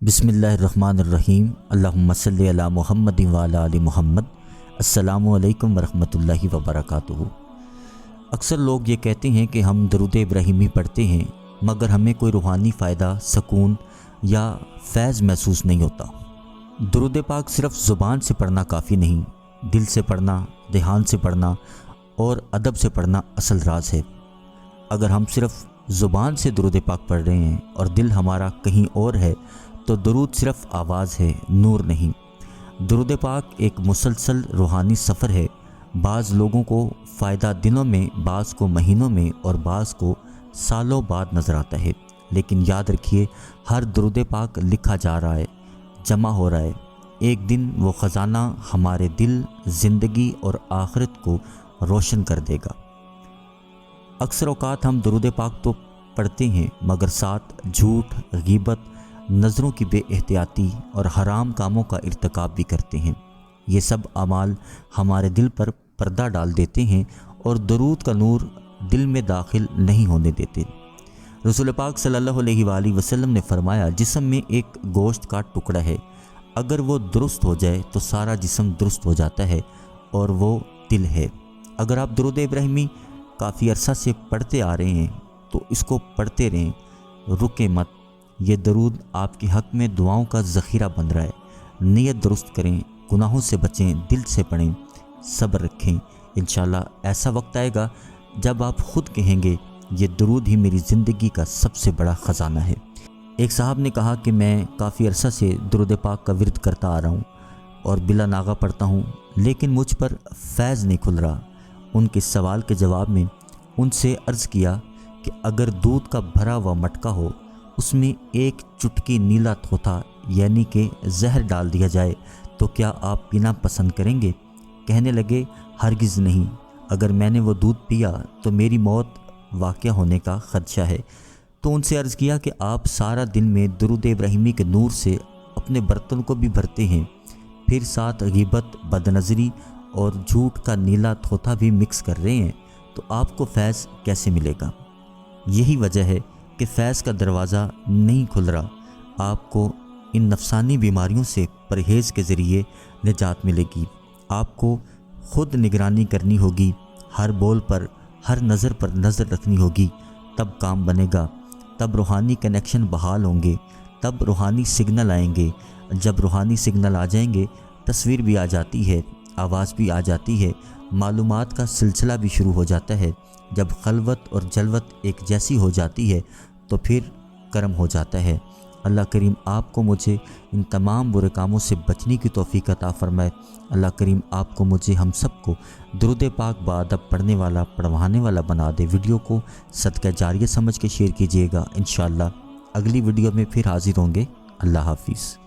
बिस्मिल्लाहिर्रहमानिर्रहीम। अल्लाहुम्मा सल्लि अला मुहम्मद व अला आलि मुहम्मद। अस्सलामु अलैकुम वरहमतुल्लाहि वबरकातुहू। अक्सर लोग ये कहते हैं कि हम दरूद इब्राहिमी पढ़ते हैं मगर हमें कोई रूहानी फ़ायदा, सुकून या फैज़ महसूस नहीं होता। दरूद पाक सिर्फ़ ज़ुबान से पढ़ना काफ़ी नहीं, दिल से पढ़ना, ध्यान से पढ़ना और अदब से पढ़ना असल राज है। अगर हम सिर्फ़ ज़ुबान से दरूद पाक पढ़ रहे हैं और दिल हमारा कहीं और है तो दरूद सिर्फ़ आवाज़ है, नूर नहीं। दरूद पाक एक मुसलसल रूहानी सफ़र है। बाज़ लोगों को फ़ायदा दिनों में, बाज़ को महीनों में और बाज़ को सालों बाद नज़र आता है। लेकिन याद रखिए, हर दरूद पाक लिखा जा रहा है, जमा हो रहा है। एक दिन वो ख़जाना हमारे दिल, ज़िंदगी और आखिरत को रोशन कर देगा। अक्सर औक़ात हम दरूद पाक तो पढ़ते हैं मगर साथ झूठ, ग़ीबत, नज़रों की बेएहतियाती और हराम कामों का इर्तिकाब भी करते हैं। ये सब अमाल हमारे दिल पर पर्दा डाल देते हैं और दरूद का नूर दिल में दाखिल नहीं होने देते। रसूल पाक सल्लल्लाहु अलैहि वसल्लम ने फरमाया, जिस्म में एक गोश्त का टुकड़ा है, अगर वो दुरुस्त हो जाए तो सारा जिस्म दुरुस्त हो जाता है, और वो दिल है। अगर आप दरूद इब्राहिमी काफ़ी अरसा से पढ़ते आ रहे हैं तो इसको पढ़ते रहें, रुके मत। ये दरूद आपके हक़ में दुआओं का ज़ख़ीरा बन रहा है। नीयत दुरुस्त करें, गुनाहों से बचें, दिल से पढ़ें, सब्र रखें। इंशाअल्लाह ऐसा वक्त आएगा जब आप ख़ुद कहेंगे, ये दरूद ही मेरी ज़िंदगी का सबसे बड़ा ख़जाना है। एक साहब ने कहा कि मैं काफ़ी अरसा से दरूद पाक का विर्द करता आ रहा हूँ और बिला नागा पढ़ता हूँ, लेकिन मुझ पर फैज़ नहीं खुल रहा। उनके सवाल के जवाब में उनसे अर्ज़ किया कि अगर दूध का भरा हुआ मटका हो, उसमें एक चुटकी नीला थोथा यानी कि जहर डाल दिया जाए तो क्या आप पीना पसंद करेंगे? कहने लगे, हरगिज़ नहीं। अगर मैंने वो दूध पिया तो मेरी मौत वाक़या होने का ख़दशा है। तो उनसे अर्ज़ किया कि आप सारा दिन में दरूद इब्राहिमी के नूर से अपने बर्तन को भी भरते हैं, फिर साथ ग़ीबत, बदनज़री और झूठ का नीला थोथा भी मिक्स कर रहे हैं, तो आपको फैज़ कैसे मिलेगा? यही वजह है कि फैज़ का दरवाज़ा नहीं खुल रहा। आपको इन नफसानी बीमारियों से परहेज़ के ज़रिए निजात मिलेगी। आपको ख़ुद निगरानी करनी होगी, हर बोल पर, हर नज़र पर नज़र रखनी होगी, तब काम बनेगा, तब रूहानी कनेक्शन बहाल होंगे, तब रूहानी सिग्नल आएंगे। जब रूहानी सिग्नल आ जाएंगे, तस्वीर भी आ जाती है, आवाज़ भी आ जाती है, मालूमात का सिलसिला भी शुरू हो जाता है। जब खलवत और जलवत एक जैसी हो जाती है तो फिर करम हो जाता है। अल्लाह करीम आपको मुझे इन तमाम बुरे कामों से बचने की तौफीक अता फरमाए। अल्लाह करीम आपको मुझे हम सबको दरूद पाक बाअदब पढ़ने वाला, पढ़वाने वाला बना दे। वीडियो को सदका जारिया समझ के शेयर कीजिएगा। इंशाअल्लाह अगली वीडियो में फिर हाजिर होंगे। अल्लाह हाफिज़।